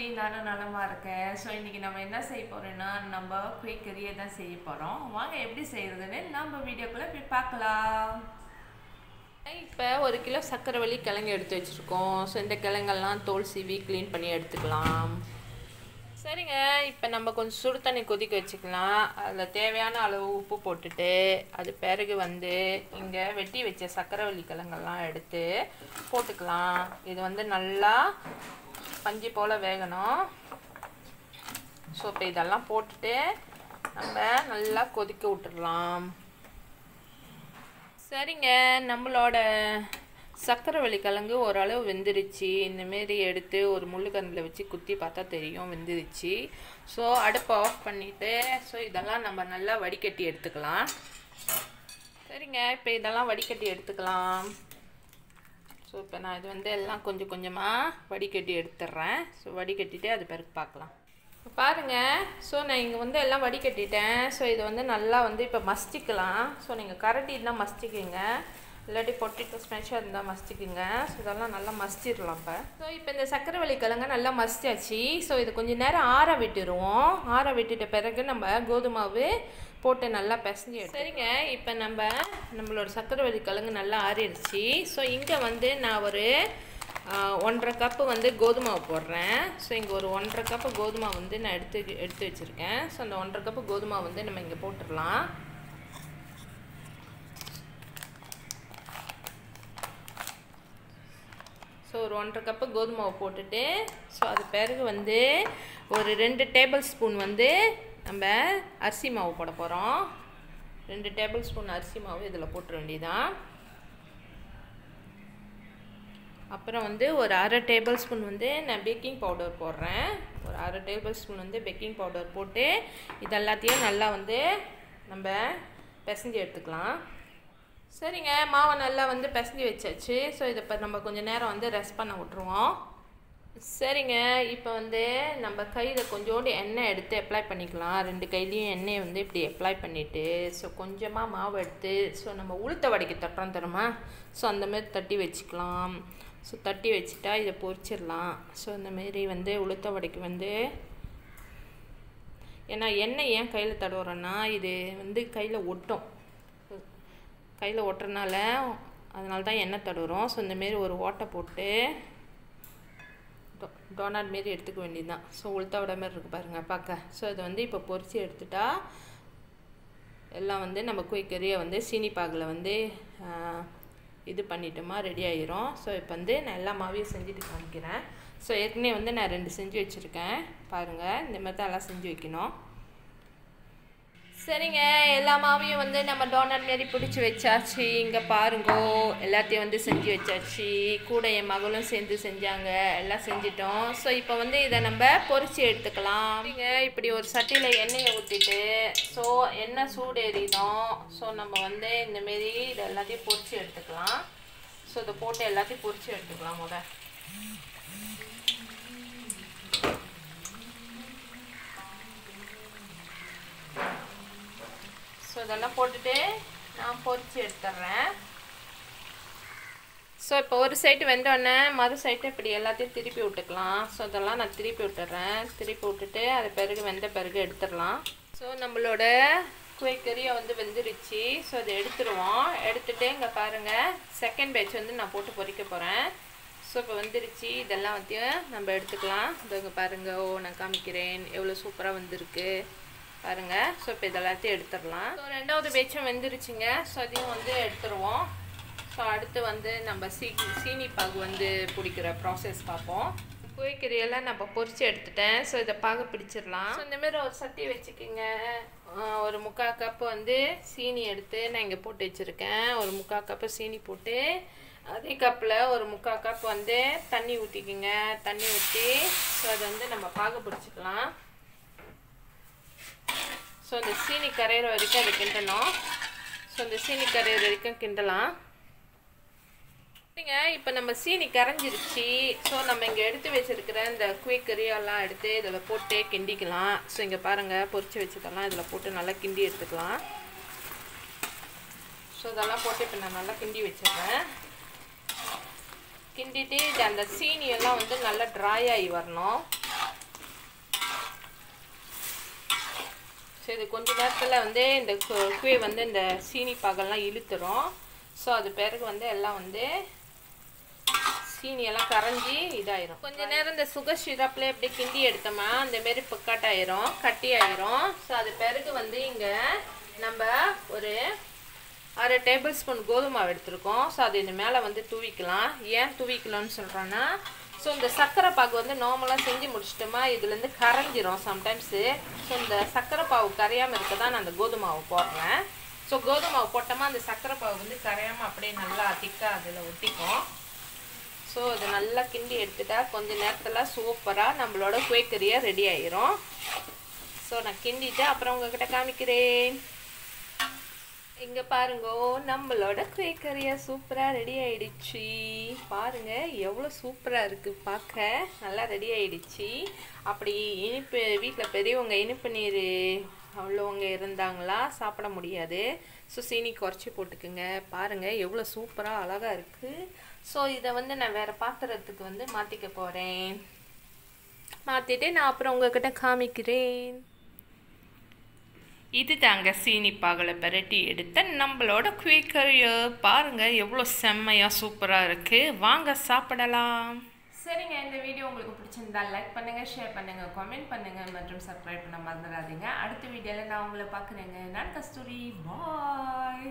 எப்படி நானும் நலமா இருக்கேன். ஸோ இன்னைக்கு நம்ம என்ன செய்ய போறோம்னா நம்ம குயிக் கறியை தான் செய்ய போறோம். வாங்க எப்படி செய்யறதுன்னு நம்ம வீடியோக்குள்ள போய் பார்க்கலாம். இப்போ 1 கிலோ சக்கரவள்ளி கிழங்கு எடுத்து வச்சுருக்கோம். ஸோ இந்த கிழங்கெல்லாம் தோல் சீவி க்ளீன் பண்ணி எடுத்துக்கலாம். சரிங்க, இப்போ நம்ம கொஞ்சம் சுடு தண்ணி கொதிக்க வச்சுக்கலாம். அதில் தேவையான அளவு உப்பு போட்டுட்டு அது பிறகு இங்கே வெட்டி வச்ச சக்கரவள்ளி கிழங்கெல்லாம் எடுத்து போட்டுக்கலாம். இது நல்லா பஞ்சு போல் வேகணும். ஸோ இப்போ இதெல்லாம் போட்டுட்டு நம்ம நல்லா கொதிக்க விட்டுடலாம். சரிங்க, நம்மளோட சக்கரவள்ளி கிழங்கு ஓரளவு வெந்துருச்சு. இந்தமாரி எடுத்து ஒரு முள்ளுக்கரண்டில் வச்சு குத்தி பார்த்தா தெரியும் வெந்துருச்சு. ஸோ அடுப்பை ஆஃப் பண்ணிவிட்டு இதெல்லாம் நம்ம நல்லா வடிகட்டி எடுத்துக்கலாம். சரிங்க, இப்போ இதெல்லாம் வடிகட்டி எடுத்துக்கலாம். ஸோ இப்போ நான் இது எல்லாம் கொஞ்சம் கொஞ்சமாக வடிகட்டி எடுத்துடுறேன். ஸோ வடிகட்டிட்டு அது பிறகு பார்க்கலாம். பாருங்கள், ஸோ நான் இங்கே எல்லாம் வடிகட்டிட்டேன். ஸோ இது நல்லா இப்போ மஸ்டிக்கலாம். ஸோ நீங்கள் கரண்டி இருந்தால் மஸ்டிக்குங்க, இல்லாட்டி பொட்டேட்டோ ஸ்மேஷாக இருந்தால் மஸ்டிக்குங்க. ஸோ இதெல்லாம் நல்லா மஸ்டிடலாம். இப்போ இந்த சக்கரவள்ளி கிழங்கு நல்லா மஸ்டியாச்சு. ஸோ இது கொஞ்சம் நேரம் ஆற விட்டுருவோம். ஆற விட்டுட்ட பிறகு நம்ம கோதுமாவு போட்டு நல்லா பிசைஞ்சு. சரிங்க, இப்போ நம்மளோட சக்கரவள்ளி கிழங்கு நல்லா ஆறிடுச்சு. ஸோ இங்கே நான் ஒரு 1.5 கப்பு கோதுமாவை போடுறேன். ஸோ இங்கே ஒரு 1.5 கப்பு கோதுமா நான் எடுத்து வச்சுருக்கேன். ஸோ அந்த 1.5 கப்பு கோதுமா நம்ம இங்கே போட்டுடலாம். ஸோ ஒரு 1.5 கப்பு கோதுமாவை போட்டுட்டு ஸோ அது பிறகு ஒரு 2 டேபிள் ஸ்பூன் நம்ம அரிசி மாவு போட போகிறோம். 2 டேபிள் ஸ்பூன் அரிசி மாவு இதில் போட்டுற வேண்டியதான். அப்புறம் ஒரு 1/2 டேபிள் ஸ்பூன் நான் பேக்கிங் பவுடர் போடுறேன். ஒரு 1/2 டேபிள் ஸ்பூன் பேக்கிங் பவுடர் போட்டு இதெல்லாத்தையும் நல்லா நம்ம பிசைஞ்சு எடுத்துக்கலாம். சரிங்க, மாவை நல்லா பிசைஞ்சு வச்சாச்சு. ஸோ இதை இப்போ நம்ம கொஞ்சம் நேரம் ரெஸ்ட் பண்ண விட்ருவோம். சரிங்க, இப்போ நம்ம கையில் கொஞ்சோண்டு எண்ணெய் எடுத்து அப்ளை பண்ணிக்கலாம். 2 கையிலையும் எண்ணெயை இப்படி அப்ளை பண்ணிவிட்டு ஸோ கொஞ்சமாக மாவு எடுத்து ஸோ நம்ம உளுத்த வடைக்கு தட்டுறோம் தருமா, ஸோ அந்தமாரி தட்டி வச்சுக்கலாம். ஸோ தட்டி வச்சுட்டா இதை பொரிச்சிடலாம். ஸோ இந்தமாரி உளுத்த வடைக்கு ஏன்னா எண்ணெய் ஏன் கையில் தடவுறோன்னா இது கையில் ஒட்டும். கையில் ஒட்டுறதுனால அதனால தான் எண்ணெய் தடவுறோம். ஸோ இந்தமாரி ஒரு ஓட்டை போட்டு டோனாட் மாரி எடுத்துக்க வேண்டியது தான். ஸோ உளுத்த வடை மாதிரி இருக்குது பாருங்கள் பார்க்க. ஸோ இதை இப்போ பொரிச்சு எடுத்துட்டா எல்லாம் நம்ம குயிக்கறியை சீனி பாகில் இது பண்ணிட்டோமா ரெடி ஆகிரும். ஸோ இப்போ நான் எல்லா மாவையும் செஞ்சுட்டு காமிக்கிறேன். ஸோ ஏற்கனவே நான் 2 செஞ்சு வச்சுருக்கேன் பாருங்கள். இந்த மாதிரி தான் எல்லாம் செஞ்சு வைக்கணும். சரிங்க, எல்லா மாவையும் நம்ம டோனட் மாரி பிடிச்சி வச்சாச்சு. இங்கே பாருங்கோ, எல்லாத்தையும் செஞ்சு வச்சாச்சு. கூட என் மகளும் சேர்ந்து செஞ்சாங்க. எல்லாம் செஞ்சிட்டோம். ஸோ இப்போ இதை நம்ம பொரிச்சு எடுத்துக்கலாம். இங்கே இப்படி ஒரு சட்டியில் எண்ணெயை ஊற்றிட்டு ஸோ எண்ணெய் சூடு எறிதோம். ஸோ நம்ம இந்தமாரி இதை எல்லாத்தையும் பொரிச்சு எடுத்துக்கலாம். ஸோ இதை போட்டு எல்லாத்தையும் பொரிச்சு எடுத்துக்கலாம். ஸோ இதெல்லாம் போட்டுட்டு நான் பொரிச்சு எடுத்துட்றேன். ஸோ இப்போ ஒரு சைடு வெந்தோடனே மறு சைடு இப்படி எல்லாத்தையும் திருப்பி விட்டுக்கலாம். ஸோ இதெல்லாம் நான் திருப்பி விட்டுறேன். திருப்பி விட்டுட்டு அது பிறகு வெந்த பிறகு எடுத்துடலாம். ஸோ நம்மளோட குயிக்கறியை வெந்துருச்சு. ஸோ அதை எடுத்துருவோம். எடுத்துகிட்டு இங்கே பாருங்கள், செகண்ட் பேட்ச் நான் போட்டு பொரிக்க போகிறேன். ஸோ இப்போ வந்துருச்சு. இதெல்லாம் நம்ம எடுத்துக்கலாம். இங்கே பாருங்கள், நான் காமிக்கிறேன் எவ்வளோ சூப்பராக வந்திருக்கு பாருங்கள். ஸோ இப்போ இதெல்லாத்தையும் எடுத்துடலாம். ஸோ 2வது பேட்சும் வெந்துருச்சுங்க. ஸோ அதையும் எடுத்துருவோம். ஸோ அடுத்து நம்ம சீனி பாகு பிடிக்கிற ப்ராசஸ் பார்ப்போம். குயிக்கறியெல்லாம் நம்ம பொரிச்சு எடுத்துட்டேன். ஸோ இதை பாகு பிடிச்சிடலாம். ஸோ இந்தமாரி ஒரு சட்டி வச்சுக்கோங்க. ஒரு 3/4 கப்பு சீனி எடுத்து நான் இங்கே போட்டு வச்சுருக்கேன். ஒரு 3/4 கப்பு சீனி போட்டு அதே கப்பில் ஒரு 3/4 கப் தண்ணி ஊற்றிக்குங்க. தண்ணி ஊற்றி ஸோ அதை நம்ம பாகு பிடிச்சிக்கலாம். ஸோ இந்த சீனி கரையிற வரைக்கும் அதை கிண்டணும். ஸோ இந்த சீனி கரையிற வரைக்கும் கிண்டலாம். சரிங்க, இப்போ நம்ம சீனி கரைஞ்சிருச்சு. ஸோ நம்ம இங்கே எடுத்து வச்சுருக்கிற இந்த குயிக்கறியெல்லாம் எடுத்து இதில் போட்டு கிண்டிக்கலாம். ஸோ இங்கே பாருங்கள், பொரிச்சு வச்சதெல்லாம் இதில் போட்டு நல்லா கிண்டி எடுத்துக்கலாம். ஸோ இதெல்லாம் போட்டு இப்போ நான் நல்லா கிண்டி வச்சிடுறேன். கிண்டிட்டு அந்த சீனி எல்லாம் நல்லா ட்ரை ஆகி வரணும். ஸோ இது கொஞ்ச நேரத்தில் வந்து இந்த குவே வந்து இந்த சீனி பாகெல்லாம் இழுத்துரும். ஸோ அது பிறகு வந்து எல்லாம் வந்து சீனியெல்லாம் கரைஞ்சி இதாயிரும். கொஞ்ச நேரம் இந்த சுகர் சிரப்லேயே அப்படியே கிண்டி எடுத்தோமா அந்தமாரி கட்டாயிரும், கட்டி ஆயிரும். ஸோ அது பிறகு வந்து இங்கே நம்ம ஒரு 1/2 டேபிள் ஸ்பூன் கோதுமை மாவு எடுத்துருக்கோம். ஸோ அது இந்த மேலே வந்து தூவிக்கலாம். ஏன் தூவிக்கலாம்னு சொல்கிறேன்னா, ஸோ இந்த சர்க்கரை பாகு வந்து நார்மலாக செஞ்சு முடிச்சிட்டோமா இதுலேருந்து கரைஞ்சிரும் சம்டைம்ஸு. ஸோ இந்த சர்க்கரை பாவு கரையாமல் இருக்க தான் நான் அந்த கோதுமை மாவு போடுறேன். ஸோ கோதுமை மாவு போட்டோமா அந்த சர்க்கரை பாவு வந்து கரையாமல் அப்படியே நல்லா திக்காக அதில் ஒட்டிக்கும். ஸோ அது நல்லா கிண்டி எடுத்துட்டா கொஞ்ச நேரத்தில் சூப்பராக நம்மளோட குவேக்கரியா ரெடி ஆயிரும். ஸோ நான் கிண்டிட்டு அப்புறம் உங்ககிட்ட காமிக்கிறேன். இங்கே பாருங்க, நம்மளோட குவேக்கரியா சூப்பராக ரெடி ஆயிடுச்சு. பாருங்க எவ்வளோ சூப்பராக இருக்குது, பார்க்க நல்லா ரெடி ஆயிடுச்சு. அப்படி இனிப்பு வீட்டில் பெரியவங்க இனிப்பு நீர் அவ்வளோவங்க இருந்தாங்களா சாப்பிட முடியாது. ஸோ சீனி குறைச்சி போட்டுக்குங்க. பாருங்கள் எவ்வளோ சூப்பராக அழகாக இருக்குது. ஸோ இதை வந்து நான் வேறு பாத்திரத்துக்கு வந்து மாற்றிக்க போகிறேன். மாற்றிட்டு நான் அப்புறம் உங்ககிட்ட காமிக்கிறேன். இது தாங்க சீனி பாகலை பெரட்டி எடுத்த நம்மளோட குவேக்கரியா. பாருங்கள் எவ்வளோ செம்மையாக சூப்பராக இருக்குது. வாங்க சாப்பிடலாம். சரிங்க, இந்த வீடியோ உங்களுக்கு பிடிச்சிருந்தா லைக் பண்ணுங்கள், ஷேர் பண்ணுங்கள், கமெண்ட் பண்ணுங்கள் மற்றும் சப்ஸ்கிரைப் பண்ண மறந்துடாதீங்க. அடுத்த வீடியோவில் நான் உங்களை பார்க்குறேங்க. நான் கஸ்தூரி. பாய்.